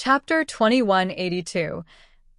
Chapter 2182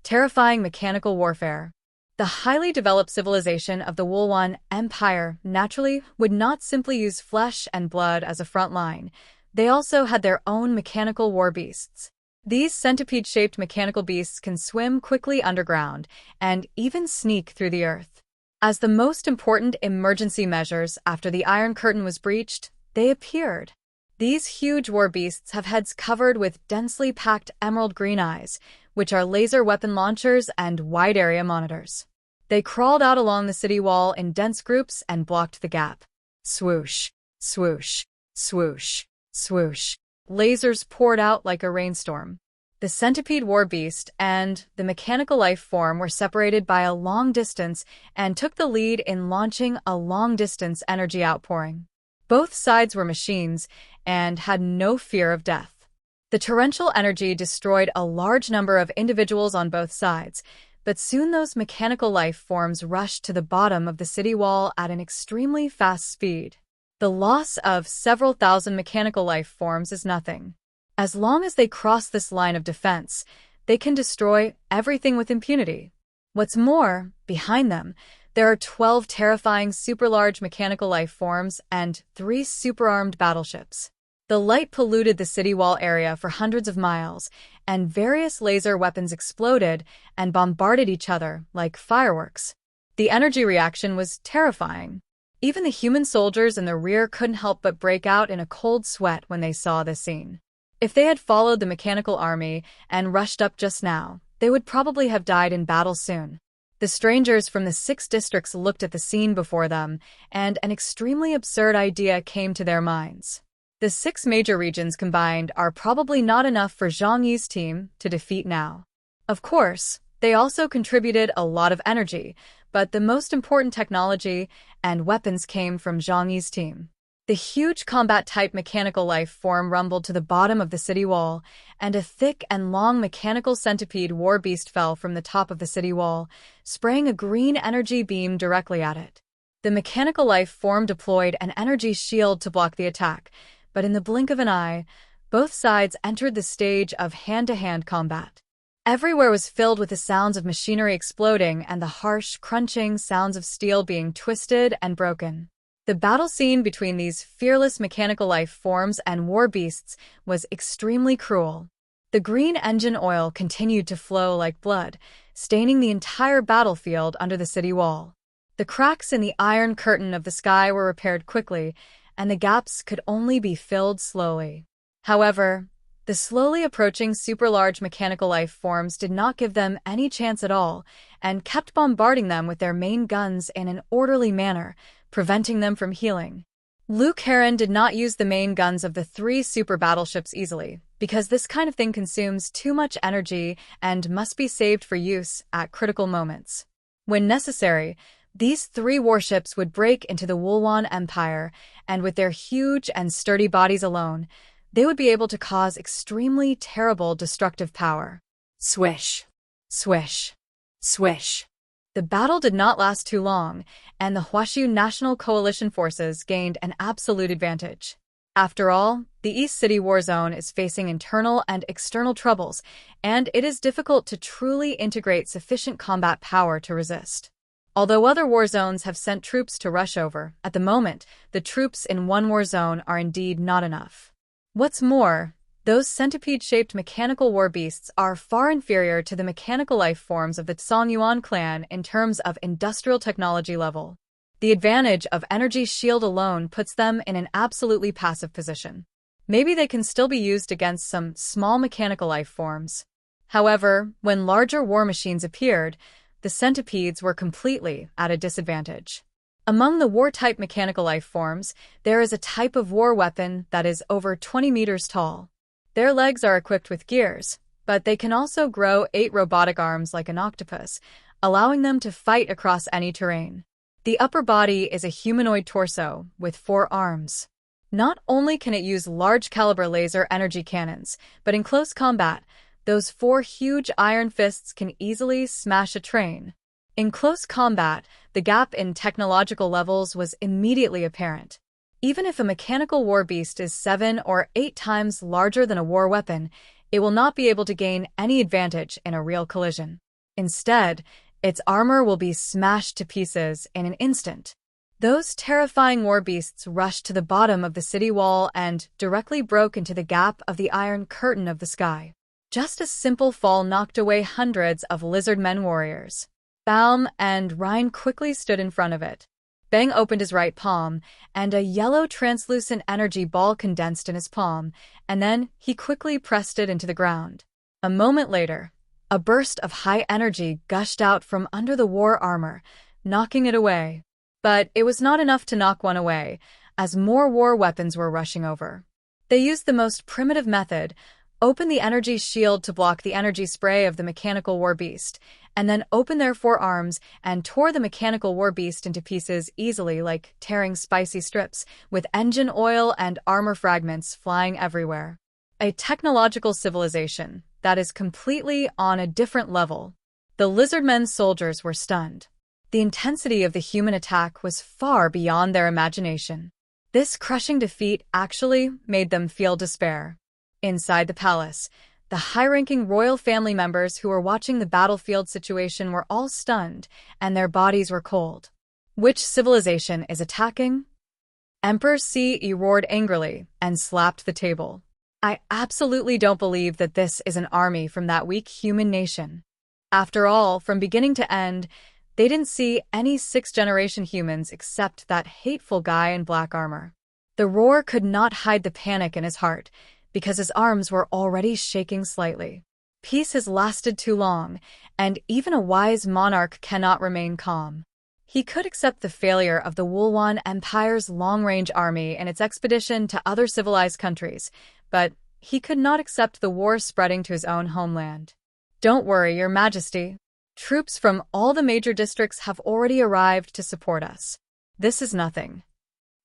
Terrifying Mechanical Warfare. The highly developed civilization of the Wulwan Empire naturally would not simply use flesh and blood as a front line. They also had their own mechanical war beasts. These centipede-shaped mechanical beasts can swim quickly underground and even sneak through the earth. As the most important emergency measures after the Iron Curtain was breached, they appeared. These huge war beasts have heads covered with densely packed emerald green eyes, which are laser weapon launchers and wide-area monitors. They crawled out along the city wall in dense groups and blocked the gap. Swoosh, swoosh, swoosh, swoosh. Lasers poured out like a rainstorm. The centipede war beast and the mechanical life form were separated by a long distance and took the lead in launching a long-distance energy outpouring. Both sides were machines and had no fear of death. The torrential energy destroyed a large number of individuals on both sides, but soon those mechanical life forms rushed to the bottom of the city wall at an extremely fast speed. The loss of several thousand mechanical life forms is nothing. As long as they cross this line of defense, they can destroy everything with impunity. What's more, behind them, there are 12 terrifying super-large mechanical life forms and 3 super-armed battleships. The light polluted the city wall area for hundreds of miles, and various laser weapons exploded and bombarded each other like fireworks. The energy reaction was terrifying. Even the human soldiers in the rear couldn't help but break out in a cold sweat when they saw this scene. If they had followed the mechanical army and rushed up just now, they would probably have died in battle soon. The strangers from the 6 districts looked at the scene before them, and an extremely absurd idea came to their minds. The 6 major regions combined are probably not enough for Zhang Yi's team to defeat now. Of course, they also contributed a lot of energy, but the most important technology and weapons came from Zhang Yi's team. The huge combat-type mechanical life form rumbled to the bottom of the city wall, and a thick and long mechanical centipede war beast fell from the top of the city wall, spraying a green energy beam directly at it. The mechanical life form deployed an energy shield to block the attack, but in the blink of an eye, both sides entered the stage of hand-to-hand combat. Everywhere was filled with the sounds of machinery exploding and the harsh, crunching sounds of steel being twisted and broken. The battle scene between these fearless mechanical life forms and war beasts was extremely cruel. The green engine oil continued to flow like blood, staining the entire battlefield under the city wall. The cracks in the iron curtain of the sky were repaired quickly, and the gaps could only be filled slowly. However, the slowly approaching super-large mechanical life forms did not give them any chance at all, and kept bombarding them with their main guns in an orderly manner, preventing them from healing. Luke Heron did not use the main guns of the 3 super battleships easily, because this kind of thing consumes too much energy and must be saved for use at critical moments. When necessary, these 3 warships would break into the Wulwan Empire, and with their huge and sturdy bodies alone, they would be able to cause extremely terrible destructive power. Swish, swish, swish. The battle did not last too long, and the Huashu National Coalition forces gained an absolute advantage. After all, the East City War Zone is facing internal and external troubles, and it is difficult to truly integrate sufficient combat power to resist. Although other war zones have sent troops to rush over, at the moment, the troops in one war zone are indeed not enough. What's more, those centipede-shaped mechanical war beasts are far inferior to the mechanical life forms of the Songyuan clan in terms of industrial technology level. The advantage of energy shield alone puts them in an absolutely passive position. Maybe they can still be used against some small mechanical life forms. However, when larger war machines appeared, the centipedes were completely at a disadvantage. Among the war-type mechanical life forms, there is a type of war weapon that is over 20 meters tall. Their legs are equipped with gears, but they can also grow 8 robotic arms like an octopus, allowing them to fight across any terrain. The upper body is a humanoid torso with 4 arms. Not only can it use large-caliber laser energy cannons, but in close combat, those 4 huge iron fists can easily smash a train. In close combat, the gap in technological levels was immediately apparent. Even if a mechanical war beast is 7 or 8 times larger than a war weapon, it will not be able to gain any advantage in a real collision. Instead, its armor will be smashed to pieces in an instant. Those terrifying war beasts rushed to the bottom of the city wall and directly broke into the gap of the iron curtain of the sky. Just a simple fall knocked away hundreds of lizard-men warriors. Baum and Rhine quickly stood in front of it. Bang opened his right palm, and a yellow translucent energy ball condensed in his palm, and then he quickly pressed it into the ground. A moment later, a burst of high energy gushed out from under the war armor, knocking it away. But it was not enough to knock one away, as more war weapons were rushing over. They used the most primitive method, opened the energy shield to block the energy spray of the mechanical war beast, and then opened their forearms and tore the mechanical war beast into pieces easily, like tearing spicy strips, with engine oil and armor fragments flying everywhere. A technological civilization that is completely on a different level. The lizardmen's soldiers were stunned. The intensity of the human attack was far beyond their imagination. This crushing defeat actually made them feel despair. Inside the palace, the high-ranking royal family members who were watching the battlefield situation were all stunned, and their bodies were cold. Which civilization is attacking? Emperor Ce roared angrily and slapped the table. I absolutely don't believe that this is an army from that weak human nation. After all, from beginning to end, they didn't see any sixth-generation humans except that hateful guy in black armor. The roar could not hide the panic in his heart, because his arms were already shaking slightly. Peace has lasted too long, and even a wise monarch cannot remain calm. He could accept the failure of the Wulwan Empire's long-range army in its expedition to other civilized countries, but he could not accept the war spreading to his own homeland. Don't worry, Your Majesty. Troops from all the major districts have already arrived to support us. This is nothing.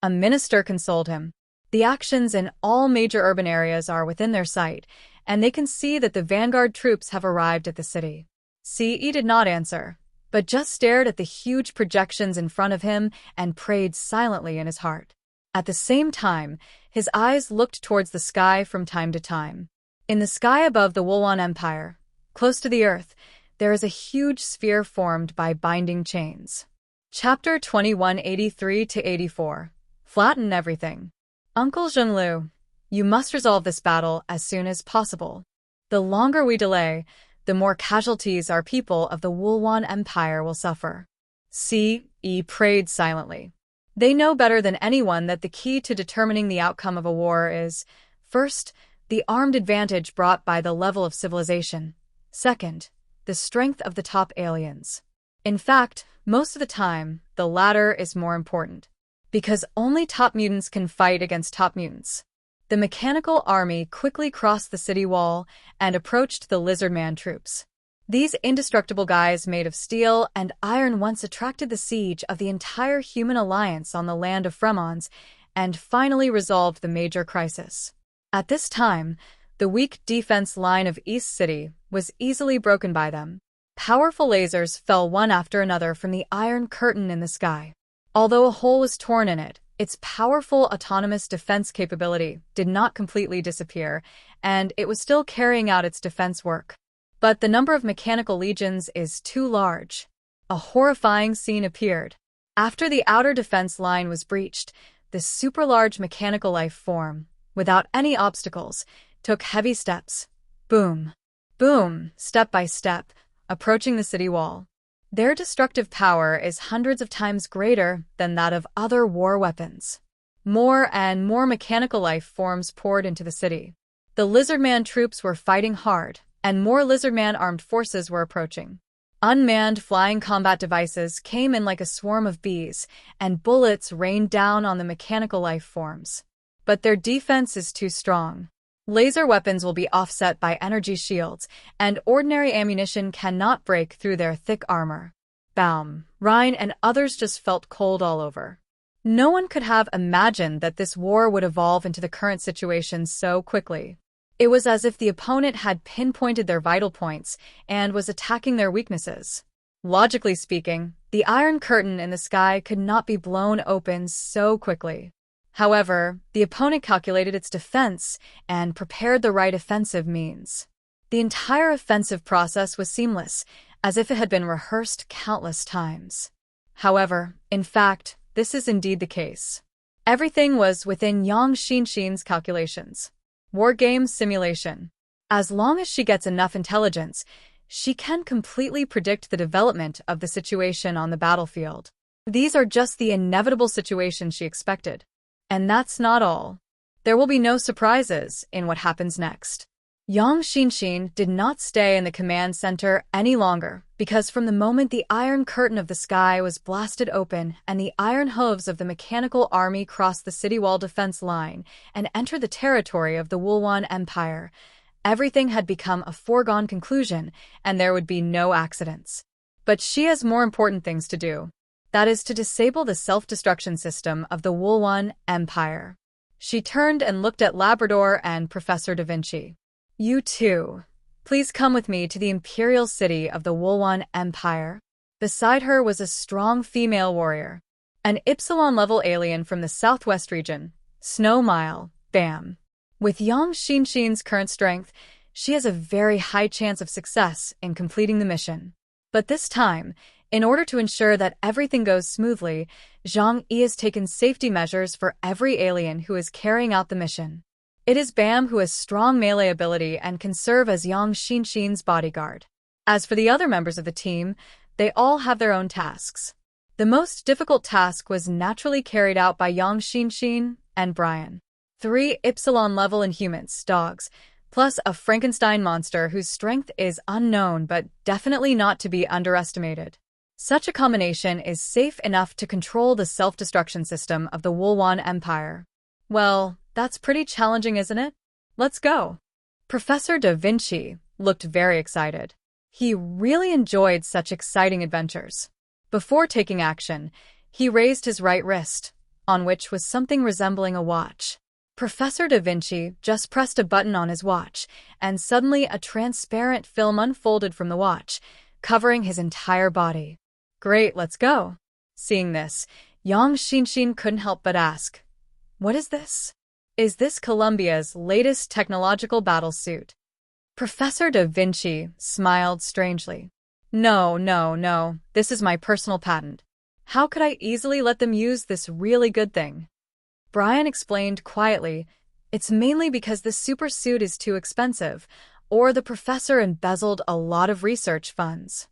A minister consoled him. The actions in all major urban areas are within their sight, and they can see that the vanguard troops have arrived at the city. Ce did not answer, but just stared at the huge projections in front of him and prayed silently in his heart. At the same time, his eyes looked towards the sky from time to time. In the sky above the Wulwan Empire, close to the earth, there is a huge sphere formed by binding chains. Chapter 2183-84. Flatten everything. Uncle Zhenglu, you must resolve this battle as soon as possible. The longer we delay, the more casualties our people of the Wulwan Empire will suffer. Ce prayed silently. They know better than anyone that the key to determining the outcome of a war is, first, the armed advantage brought by the level of civilization. Second, the strength of the top aliens. In fact, most of the time, the latter is more important. Because only top mutants can fight against top mutants. The mechanical army quickly crossed the city wall and approached the lizardman troops. These indestructible guys made of steel and iron once attracted the siege of the entire human alliance on the land of Fremons and finally resolved the major crisis. At this time, the weak defense line of East City was easily broken by them. Powerful lasers fell one after another from the iron curtain in the sky. Although a hole was torn in it, its powerful autonomous defense capability did not completely disappear, and it was still carrying out its defense work. But the number of mechanical legions is too large. A horrifying scene appeared. After the outer defense line was breached, the super-large mechanical life form, without any obstacles, took heavy steps. Boom. Boom, step by step, approaching the city wall. Their destructive power is hundreds of times greater than that of other war weapons. More and more mechanical life forms poured into the city. The Lizardman troops were fighting hard, and more Lizardman armed forces were approaching. Unmanned flying combat devices came in like a swarm of bees, and bullets rained down on the mechanical life forms. But their defense is too strong. Laser weapons will be offset by energy shields, and ordinary ammunition cannot break through their thick armor. Baum, Rhine, and others just felt cold all over. No one could have imagined that this war would evolve into the current situation so quickly. It was as if the opponent had pinpointed their vital points and was attacking their weaknesses. Logically speaking, the iron curtain in the sky could not be blown open so quickly. However, the opponent calculated its defense and prepared the right offensive means. The entire offensive process was seamless, as if it had been rehearsed countless times. However, in fact, this is indeed the case. Everything was within Yang Xinxin's calculations. War game simulation. As long as she gets enough intelligence, she can completely predict the development of the situation on the battlefield. These are just the inevitable situations she expected. And that's not all. There will be no surprises in what happens next. Yang Xinxin did not stay in the command center any longer because from the moment the iron curtain of the sky was blasted open and the iron hooves of the mechanical army crossed the city wall defense line and entered the territory of the Wulwan Empire, everything had become a foregone conclusion and there would be no accidents. But she has more important things to do. That is to disable the self-destruction system of the Wulwan Empire. She turned and looked at Labrador and Professor Da Vinci. You too. Please come with me to the imperial city of the Wulwan Empire. Beside her was a strong female warrior. An Epsilon-level alien from the southwest region, Snow Mile, Bam. With Yang Xinxin's current strength, she has a very high chance of success in completing the mission. But this time, in order to ensure that everything goes smoothly, Zhang Yi has taken safety measures for every alien who is carrying out the mission. It is Bam who has strong melee ability and can serve as Yang Xinxin's bodyguard. As for the other members of the team, they all have their own tasks. The most difficult task was naturally carried out by Yang Xinxin and Brian. 3 Epsilon-level Inhumans, dogs, plus a Frankenstein monster whose strength is unknown but definitely not to be underestimated. Such a combination is safe enough to control the self-destruction system of the Wulwan Empire. Well, that's pretty challenging, isn't it? Let's go. Professor Da Vinci looked very excited. He really enjoyed such exciting adventures. Before taking action, he raised his right wrist, on which was something resembling a watch. Professor Da Vinci just pressed a button on his watch, and suddenly a transparent film unfolded from the watch, covering his entire body. Great, let's go. Seeing this, Yang Xinxin couldn't help but ask, "What is this? Is this Columbia's latest technological battlesuit?" Professor Da Vinci smiled strangely. No, this is my personal patent. How could I easily let them use this really good thing? Brian explained quietly, "It's mainly because this super suit is too expensive, or the professor embezzled a lot of research funds."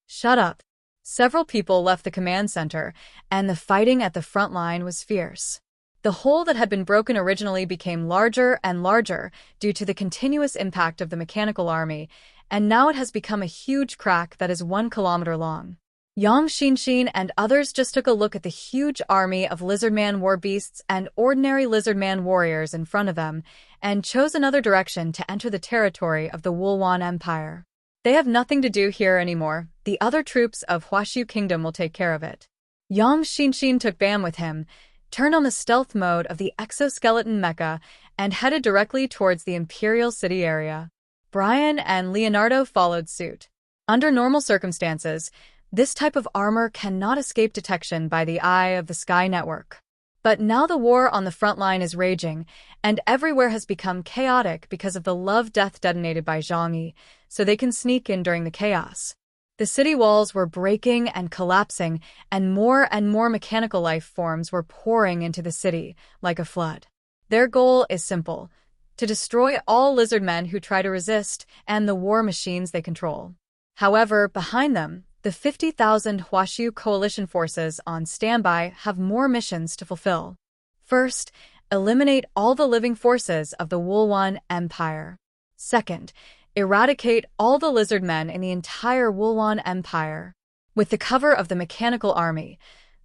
Shut up. Several people left the command center, and the fighting at the front line was fierce. The hole that had been broken originally became larger and larger due to the continuous impact of the mechanical army, and now it has become a huge crack that is 1 kilometer long. Yang Xinxin and others just took a look at the huge army of lizardman war beasts and ordinary lizardman warriors in front of them, and chose another direction to enter the territory of the Wulwan Empire. They have nothing to do here anymore. The other troops of Huashu Kingdom will take care of it. Yang Xinxin took Bam with him, turned on the stealth mode of the exoskeleton mecha, and headed directly towards the Imperial City area. Brian and Leonardo followed suit. Under normal circumstances, this type of armor cannot escape detection by the eye of the Sky Network. But now the war on the front line is raging, and everywhere has become chaotic because of the love-death detonated by Zhang Yi, so they can sneak in during the chaos. The city walls were breaking and collapsing, and more mechanical life forms were pouring into the city like a flood. Their goal is simple: to destroy all lizardmen who try to resist and the war machines they control. However, behind them, the 50,000 Huashu coalition forces on standby have more missions to fulfill. First, eliminate all the living forces of the Wulwan Empire. Second, eradicate all the lizardmen in the entire Wulwan Empire. With the cover of the mechanical army,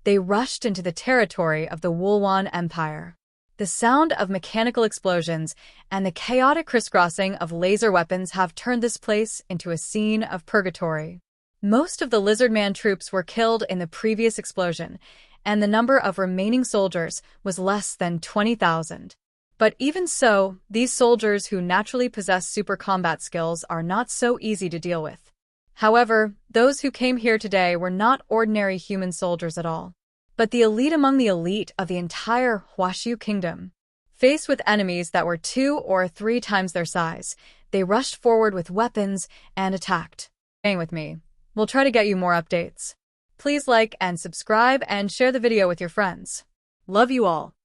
they rushed into the territory of the Wulwan Empire. The sound of mechanical explosions and the chaotic crisscrossing of laser weapons have turned this place into a scene of purgatory. Most of the lizardman troops were killed in the previous explosion, and the number of remaining soldiers was less than 20,000. But even so, these soldiers who naturally possess super combat skills are not so easy to deal with. However, those who came here today were not ordinary human soldiers at all. but the elite among the elite of the entire Huashu kingdom. Faced with enemies that were 2 or 3 times their size, they rushed forward with weapons and attacked. Staying with me. We'll try to get you more updates. Please like and subscribe and share the video with your friends. Love you all.